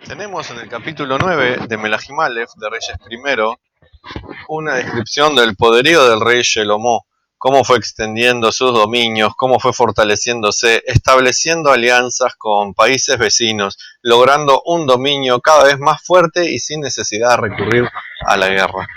Tenemos en el capítulo 9 de Melahim Aleph, de Reyes I, una descripción del poderío del rey Shelomó, cómo fue extendiendo sus dominios, cómo fue fortaleciéndose, estableciendo alianzas con países vecinos, logrando un dominio cada vez más fuerte y sin necesidad de recurrir a la guerra.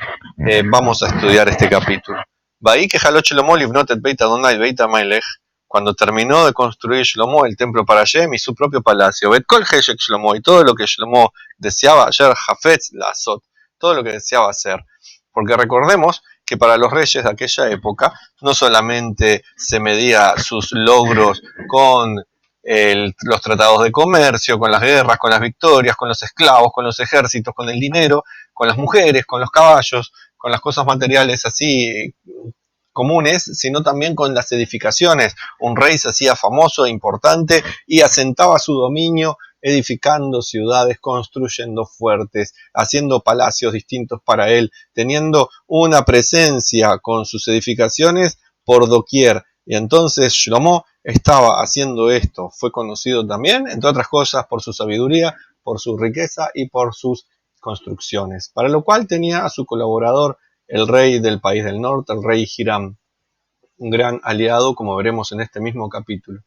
Vamos a estudiar este capítulo. Bahí que jaló Shelomó livnot et Beit Adonai Beit HaMelech, cuando terminó de construir Shlomo el templo para Hashem y su propio palacio, Bet Kol Heshek Shlomo, y todo lo que Shlomo deseaba ayer, Hafetz la Azot, todo lo que deseaba hacer. Porque recordemos que para los reyes de aquella época no solamente se medía sus logros con los tratados de comercio, con las guerras, con las victorias, con los esclavos, con los ejércitos, con el dinero, con las mujeres, con los caballos, con las cosas materiales así comunes, sino también con las edificaciones. Un rey se hacía famoso e importante y asentaba su dominio edificando ciudades, construyendo fuertes, haciendo palacios distintos para él, teniendo una presencia con sus edificaciones por doquier. Y entonces Shlomo estaba haciendo esto. Fue conocido también, entre otras cosas, por su sabiduría, por su riqueza y por sus construcciones, para lo cual tenía a su colaborador el rey del país del norte, el rey Hiram, un gran aliado, como veremos en este mismo capítulo.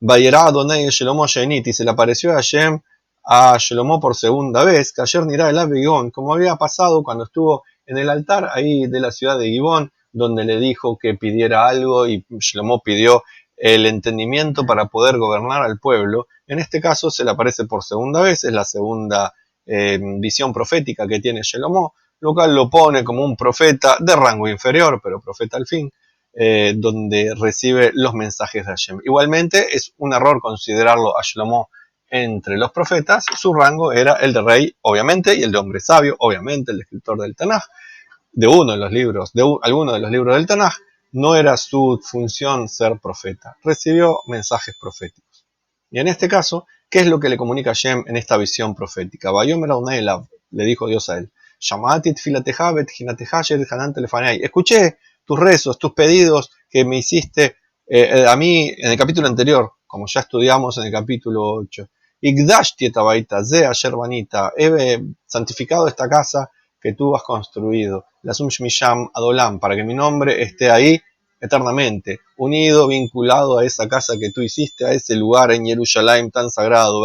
Vayerá Adonai Shlomo Shenit, y se le apareció a Hashem a Shlomo por segunda vez, que ayer Nirá el Abigón, como había pasado cuando estuvo en el altar ahí de la ciudad de Gibón, donde le dijo que pidiera algo y Shlomo pidió el entendimiento para poder gobernar al pueblo. En este caso se le aparece por segunda vez, es la segunda visión profética que tiene Shlomo, lo cual lo pone como un profeta de rango inferior, pero profeta al fin, donde recibe los mensajes de Hashem. Igualmente es un error considerarlo a Shlomo entre los profetas. Su rango era el de rey, obviamente, y el de hombre sabio, obviamente, el escritor del Tanaj, de uno de los libros, alguno de los libros del Tanaj. No era su función ser profeta, recibió mensajes proféticos. Y en este caso, ¿qué es lo que le comunica Hashem en esta visión profética? Le dijo Dios a él, escuché tus rezos, tus pedidos que me hiciste a mí en el capítulo anterior, como ya estudiamos en el capítulo 8. He santificado esta casa que tú has construido, la Sum Shmisham Adolam, para que mi nombre esté ahí eternamente, unido, vinculado a esa casa que tú hiciste, a ese lugar en Jerusalén tan sagrado.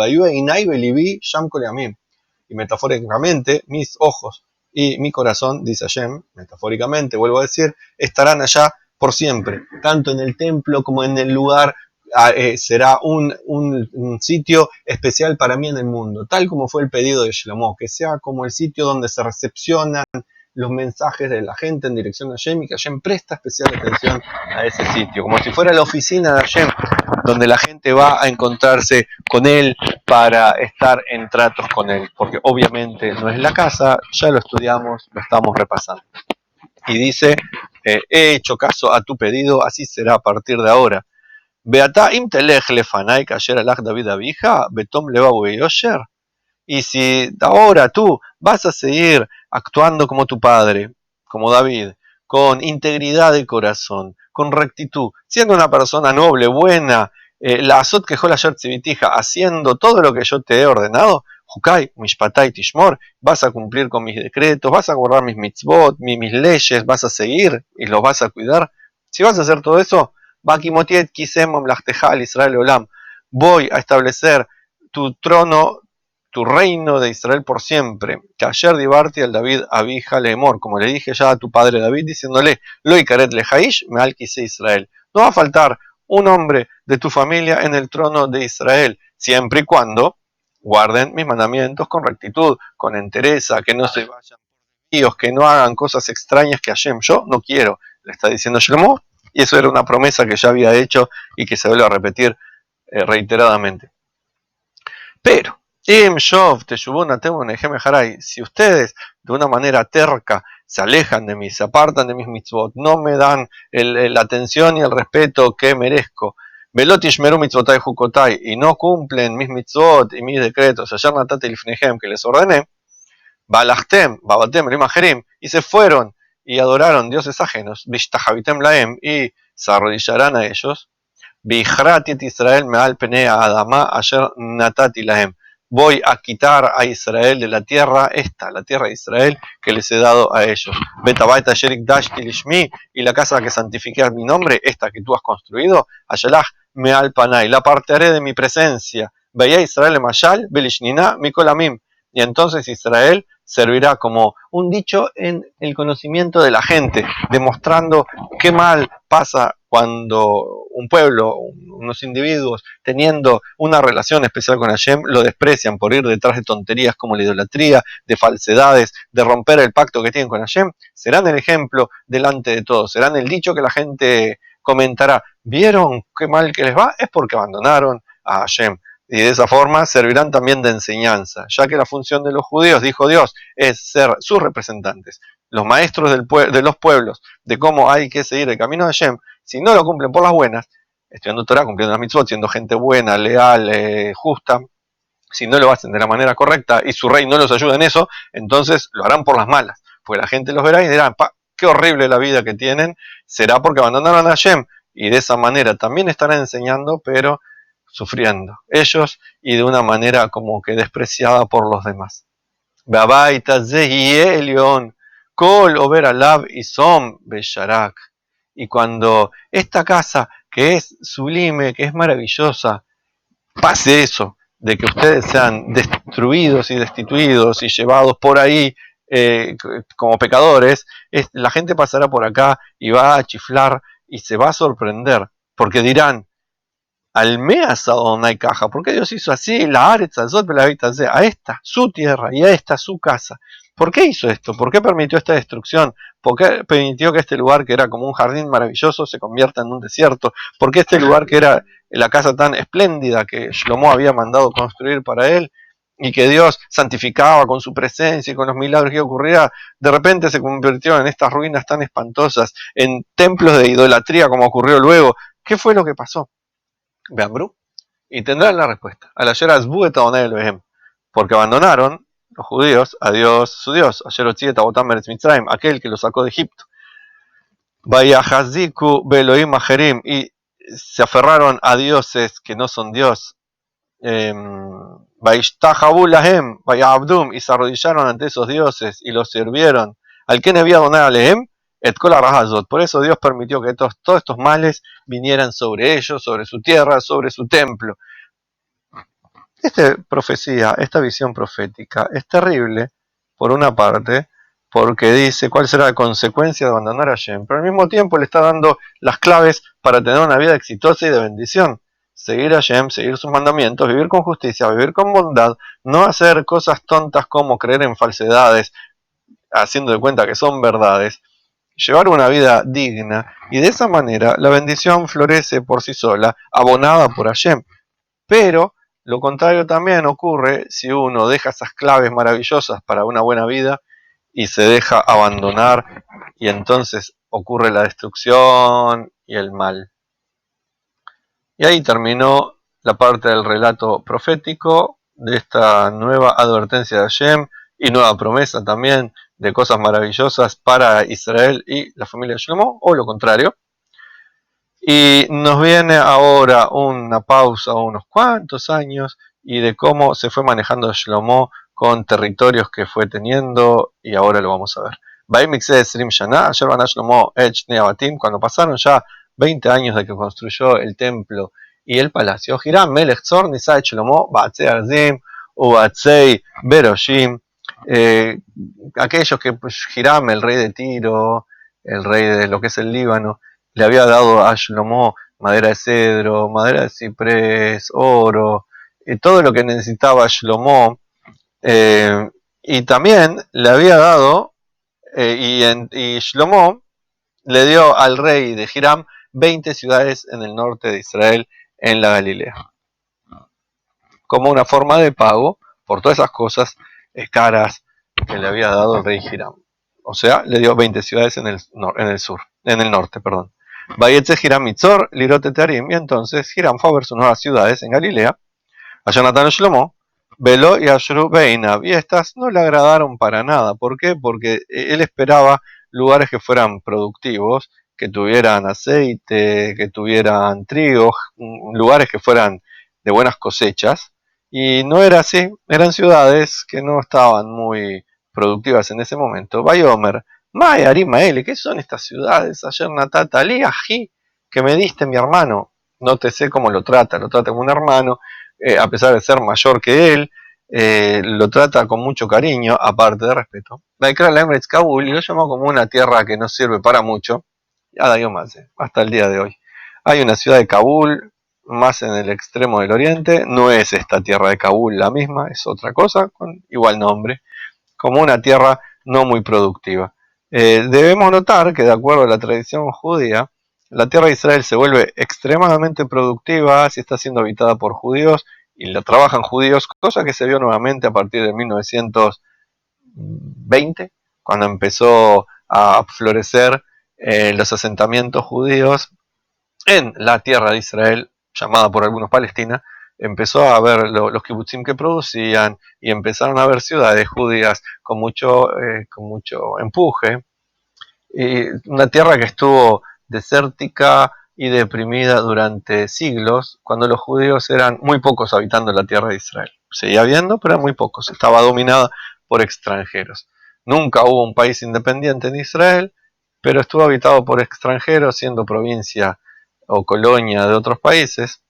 Y metafóricamente, mis ojos y mi corazón, dice Hashem, metafóricamente, vuelvo a decir, estarán allá por siempre, tanto en el templo como en el lugar. Será un sitio especial para mí en el mundo, tal como fue el pedido de Shlomo, que sea como el sitio donde se recepcionan los mensajes de la gente en dirección a Hashem, y que Hashem presta especial atención a ese sitio, como si fuera la oficina de Hashem, donde la gente va a encontrarse con él para estar en tratos con él, porque obviamente no es la casa, ya lo estudiamos, lo estamos repasando. Y dice, he hecho caso a tu pedido, así será a partir de ahora. Beatá im telech lefanai kasher alach David abija, betom levabu yosher. Y si ahora tú vas a seguir actuando como tu padre, como David, con integridad de corazón, con rectitud, siendo una persona noble, buena, la azot que la tzivitija, haciendo todo lo que yo te he ordenado, Hukai, Mishpatai Tishmor, vas a cumplir con mis decretos, vas a guardar mis mitzvot, mis leyes, vas a seguir y los vas a cuidar. Si vas a hacer todo eso, Bakimotiet Kisem Mamlachtejal Israel Olam, voy a establecer tu trono, tu reino de Israel por siempre. Que ayer divarti al David abija lemor, como le dije ya a tu padre David, diciéndole, lo ikaret lejaish me alquise Israel. No va a faltar un hombre de tu familia en el trono de Israel, siempre y cuando guarden mis mandamientos con rectitud, con entereza, que no se vayan por Dios, que no hagan cosas extrañas que Hashem yo no quiero, le está diciendo Shlomo, y eso era una promesa que ya había hecho y que se vuelve a repetir reiteradamente. Pero si ustedes de una manera terca se alejan de mí, se apartan de mis mitzvot, no me dan la atención y el respeto que merezco, y no cumplen mis mitzvot y mis decretos, que les ordené, y se fueron y adoraron dioses ajenos, y se arrodillarán a ellos, Israel me'al penei adama asher natati lahem. voy a quitar a Israel de la tierra, la tierra de Israel que les he dado a ellos. Betabaita Sherik Dash Tilishmi, y la casa que santifiqué a mi nombre, esta que tú has construido, Ayalach me alpanay, la apartaré de mi presencia. Veía Israel Mashal, Belishnina, Mikolamim. Y entonces Israel servirá como un dicho en el conocimiento de la gente, demostrando qué mal pasa cuando un pueblo, unos individuos, teniendo una relación especial con Hashem, lo desprecian por ir detrás de tonterías como la idolatría, de falsedades, de romper el pacto que tienen con Hashem. Serán el ejemplo delante de todos, serán el dicho que la gente comentará. ¿Vieron qué mal que les va? Es porque abandonaron a Hashem. Y de esa forma servirán también de enseñanza, ya que la función de los judíos, dijo Dios, es ser sus representantes, los maestros de los pueblos, de cómo hay que seguir el camino de Hashem. Si no lo cumplen por las buenas, estudiando Torah, cumpliendo las mitzvot, siendo gente buena, leal, justa, si no lo hacen de la manera correcta y su rey no los ayuda en eso, entonces lo harán por las malas, porque la gente los verá y dirán, qué horrible la vida que tienen, será porque abandonaron a Hashem, y de esa manera también estarán enseñando, pero sufriendo ellos y de una manera como que despreciada por los demás. Y cuando esta casa que es sublime, que es maravillosa, pase eso, de que ustedes sean destruidos y destituidos y llevados por ahí como pecadores, la gente pasará por acá y va a chiflar y se va a sorprender, porque dirán, Almeas donde hay caja, ¿por qué Dios hizo así? La Aretz, a esta su tierra y a esta su casa. ¿Por qué hizo esto? ¿Por qué permitió esta destrucción? ¿Por qué permitió que este lugar que era como un jardín maravilloso se convierta en un desierto? ¿Por qué este lugar que era la casa tan espléndida que Shlomo había mandado construir para él y que Dios santificaba con su presencia y con los milagros que ocurría, de repente se convirtió en estas ruinas tan espantosas, en templos de idolatría como ocurrió luego? ¿Qué fue lo que pasó? Beambrú, y tendrán la respuesta. A la Yeras Bueta Onel Behem, porque abandonaron los judíos a Dios, su Dios, ayer Otzieta Botam Beretz Mitzrayim, aquel que los sacó de Egipto. Vayahaziku Beloim Ajerim, y se aferraron a dioses que no son Dios. Vaishtahabu Lahem, Vayabdum, y se arrodillaron ante esos dioses y los sirvieron. Al que nebía donar a Lehem, por eso Dios permitió que todos estos males vinieran sobre ellos, sobre su tierra, sobre su templo. Esta profecía, esta visión profética es terrible, por una parte, porque dice cuál será la consecuencia de abandonar a Hashem, pero al mismo tiempo le está dando las claves para tener una vida exitosa y de bendición. Seguir a Hashem, seguir sus mandamientos, vivir con justicia, vivir con bondad, no hacer cosas tontas como creer en falsedades, haciendo de cuenta que son verdades, llevar una vida digna, y de esa manera la bendición florece por sí sola, abonada por Hashem. Pero lo contrario también ocurre si uno deja esas claves maravillosas para una buena vida y se deja abandonar, y entonces ocurre la destrucción y el mal. Y ahí terminó la parte del relato profético de esta nueva advertencia de Hashem y nueva promesa también de cosas maravillosas para Israel y la familia de Shlomo, o lo contrario. Y nos viene ahora una pausa, unos cuantos años, y de cómo se fue manejando Shlomo con territorios que fue teniendo, y ahora lo vamos a ver. Cuando pasaron ya 20 años de que construyó el templo y el palacio, Hiram Melech Tzor Nisa Shlomo Ba'atzei Arzim U'Ba'atzei Beroshim, aquellos que Hiram, el rey de Tiro, el rey de lo que es el Líbano, le había dado a Shlomo madera de cedro, madera de ciprés, oro, todo lo que necesitaba Shlomo, y también le había dado, y Shlomo le dio al rey de Hiram 20 ciudades en el norte de Israel, en la Galilea, como una forma de pago por todas esas cosas caras que le había dado el rey Hiram. O sea, le dio 20 ciudades en el norte, perdón. Vayetze Hiram Mitzor, Lirote Tearim, y entonces Hiram fue a ver sus nuevas ciudades en Galilea, a Jonathan Shlomo, Belo y Ashru Beinab, y estas no le agradaron para nada. ¿Por qué? Porque él esperaba lugares que fueran productivos, que tuvieran aceite, que tuvieran trigo, lugares que fueran de buenas cosechas, Y no era así, eran ciudades que no estaban muy productivas en ese momento. Bayomer, Mae, Arimael, ¿qué son estas ciudades? Ayer Natata, Ali, Ají, que me diste mi hermano. No te sé cómo lo trata como un hermano, a pesar de ser mayor que él, lo trata con mucho cariño, aparte de respeto. Baikra la Emirates Kabul, y lo llamó como una tierra que no sirve para mucho, hasta el día de hoy. Hay una ciudad de Kabul, más en el extremo del oriente, no es esta tierra de Kabul la misma, es otra cosa, con igual nombre, como una tierra no muy productiva. Debemos notar que de acuerdo a la tradición judía, la tierra de Israel se vuelve extremadamente productiva si está siendo habitada por judíos y la trabajan judíos, cosa que se vio nuevamente a partir de 1920, cuando empezó a florecer los asentamientos judíos en la tierra de Israel, llamada por algunos Palestina. Empezó a ver los kibutzim que producían y empezaron a ver ciudades judías con mucho empuje. Y una tierra que estuvo desértica y deprimida durante siglos, cuando los judíos eran muy pocos habitando la tierra de Israel. Seguía habiendo, pero eran muy pocos. Estaba dominada por extranjeros. Nunca hubo un país independiente en Israel, pero estuvo habitado por extranjeros, siendo provincia o colonia de otros países.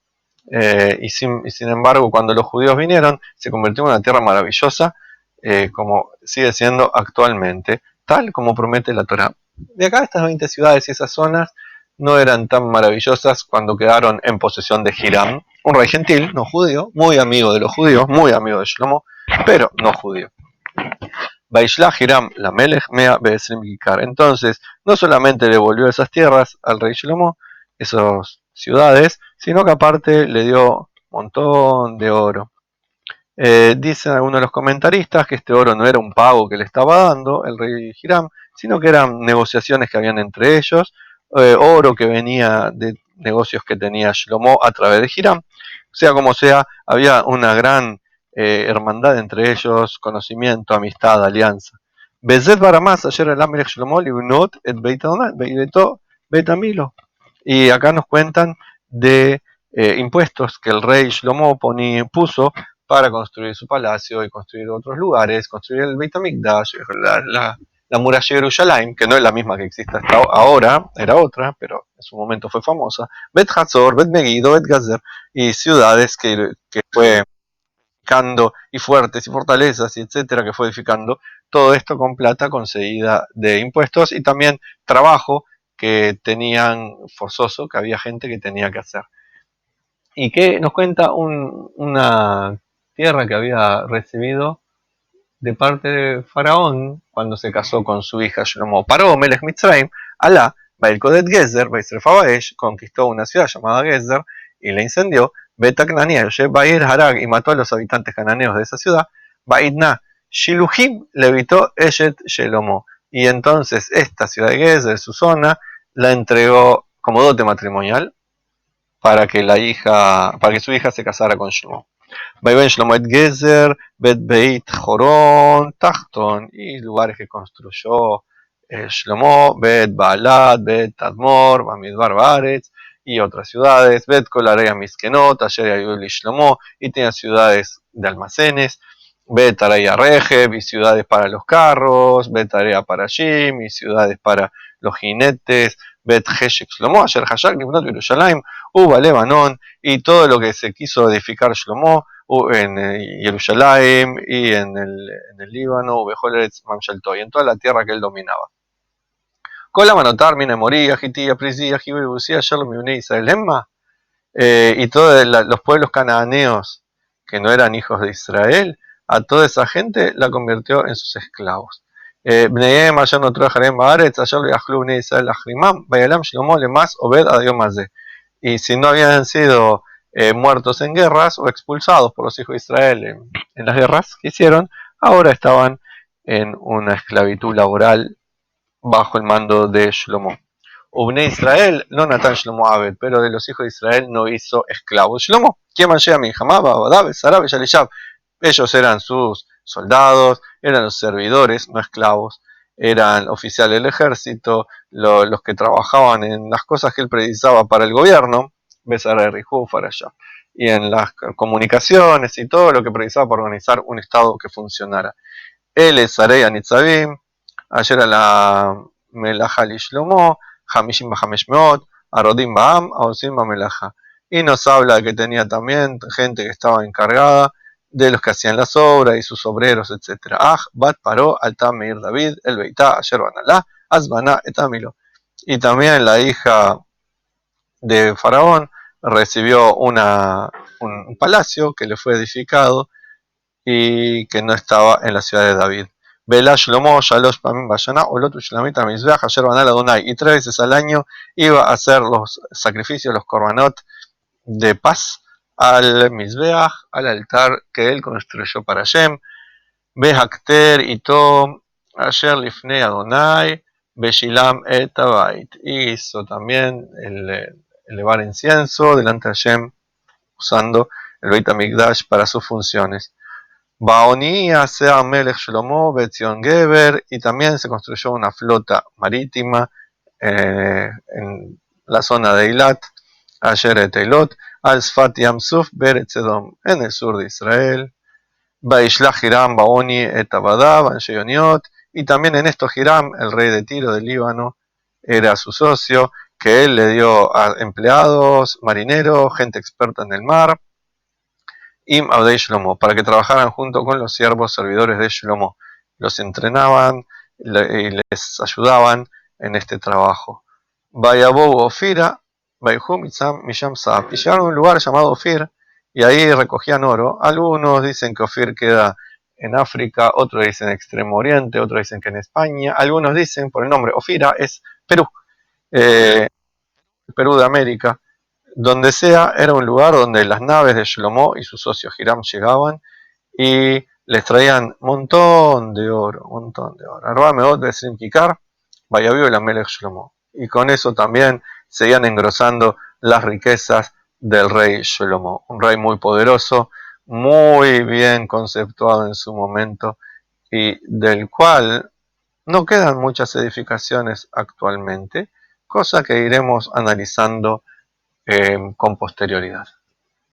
Y sin embargo, cuando los judíos vinieron, se convirtió en una tierra maravillosa, como sigue siendo actualmente, tal como promete la Torá. De acá, estas 20 ciudades y esas zonas no eran tan maravillosas cuando quedaron en posesión de Hiram, un rey gentil, no judío, muy amigo de los judíos, muy amigo de Shlomo, pero no judío. Baishlah Hiram la Melech Mea Beesrim Gikar. Entonces, no solamente le devolvió esas tierras al rey Shlomo, esas ciudades, sino que aparte le dio un montón de oro. Dicen algunos de los comentaristas que este oro no era un pago que le estaba dando el rey Hiram, sino que eran negociaciones que habían entre ellos, oro que venía de negocios que tenía Shlomo a través de Hiram. Sea como sea, había una gran hermandad entre ellos, conocimiento, amistad, alianza. Bezet Baramás, ayer el Amelech Shlomo, Libnot, et Beit Amilo. Y acá nos cuentan de impuestos que el rey Shlomo puso para construir su palacio y construir otros lugares, construir el Beit HaMikdash, la muralla de Jerusalén, que no es la misma que existe hasta ahora, era otra, pero en su momento fue famosa, Bet Hazor, Bet Megiddo, Bet Gazer, y ciudades que fue edificando, y fuertes, y fortalezas, y etcétera, que fue edificando, todo esto con plata conseguida de impuestos, y también trabajo que tenían forzoso, que había gente que tenía que hacer. Y que nos cuenta una tierra que había recibido de parte de Faraón cuando se casó con su hija Shlomo. Paró Melech Mitzrayim, Alá, Bailkodet Gezer, Baisrefa Baesh, conquistó una ciudad llamada Gezer y la incendió. Betaknania, Bair Harag, y mató a los habitantes cananeos de esa ciudad. Baidna, Shiluhim, le evitó Eshet Shelomo. Y entonces esta ciudad de Gezer, su zona, la entregó como dote matrimonial para que su hija se casara con Shlomo. Vaivén Shlomo et Gezer, Bet Beit Joron, Tachton, y lugares que construyó Shlomo, Bet Baalat, Bet Tadmor, Bamidbar Baretz, y otras ciudades, Bet Kolarea Miskenot, Ayer Ayuli Shlomo, y tenía ciudades de almacenes, Bet Araya Regeb, y ciudades para los carros, Bet Area para Jim, y ciudades para los jinetes, Bet Heshek Shlomo, Ayer Hashak, Libnot Yerushalayim, Uba Lebanon, y todo lo que se quiso edificar Shlomo en Jerusalén y en el Líbano, Bejoletz, Mamshaltoy, en toda la tierra que él dominaba. Con la manotar, Mina Moría, Hitía, Prisía, Jibel, Busía, Shalom, Yune, Israel, Emma, y todos los pueblos cananeos que no eran hijos de Israel, a toda esa gente la convirtió en sus esclavos. Bneem, ayer no trajarem baaretz, ayer le ajlu bnei Israel ajrimam, vayalam shlomo le más obed a Dios más de. Y si no habían sido muertos en guerras o expulsados por los hijos de Israel en las guerras que hicieron, ahora estaban en una esclavitud laboral bajo el mando de Shlomo. Ubne Israel, no Natan Shlomo Abed, pero de los hijos de Israel no hizo esclavos. Shlomo, ¿quién manchea mi jamaba, Badabe, Sarabe, Yalishab? Ellos eran sus soldados, eran los servidores, no esclavos, eran oficiales del ejército, los que trabajaban en las cosas que él precisaba para el gobierno, Besara Rijú, para allá. y en las comunicaciones y todo lo que precisaba para organizar un Estado que funcionara. Él es Arei Nitzavim, ayer a la Melaja Lishlomo, Hamishim Bahamesh Meot, Arodim Baam, Aosim Melaja. Y nos habla de que tenía también gente que estaba encargada de los que hacían las obras y sus obreros, etc. Bat Paró, Altam Meir David, El Beitá, Ayer Banalá, Azbaná, Etamilo. Y también la hija de Faraón recibió un palacio que le fue edificado y que no estaba en la ciudad de David. Belá Shlomo, Shalosh Pamim Bayana, Olotu Shlamita Mizbeach, Ayer Banal Adonai. Y 3 veces al año iba a hacer los sacrificios, los korbanot de paz al Mizbeach, al altar que él construyó para Hashem. Behakter y Tom, Ayer Lifnei Adonai, Beshilam et Abait. Y hizo también elevar incienso delante de Hashem usando el Beit HaMikdash para sus funciones. Baonia, Sea Melech Shlomo, Betzion Geber, y también se construyó una flota marítima en la zona de Eilat, Ayer et Eilot, Al Sfat Yam Suf, Beretz Edom, en el sur de Israel. Baishlach Hiram, Baoni et Abadab, Ansheyoniot, y también en esto Hiram, el rey de Tiro del Líbano, era su socio, que él le dio a empleados, marineros, gente experta en el mar, Im Abdei Shlomo, para que trabajaran junto con los siervos servidores de Shlomo. Los entrenaban y les ayudaban en este trabajo. Vayabou Ofira, Vayhu Misham Saab. Y llegaron a un lugar llamado Ofir y ahí recogían oro. Algunos dicen que Ofir queda en África, otros dicen en Extremo Oriente, otros dicen que en España. Algunos dicen, por el nombre Ofira, es Perú, Perú de América. Donde sea, era un lugar donde las naves de Shlomo y su socio Hiram llegaban y les traían montón de oro, montón de oro. Arba Meot Besrim Kikar, Vayaviu el Amelech Shlomo. Y con eso también seguían engrosando las riquezas del rey Shlomo. Un rey muy poderoso, muy bien conceptuado en su momento y del cual no quedan muchas edificaciones actualmente, cosa que iremos analizando con posterioridad.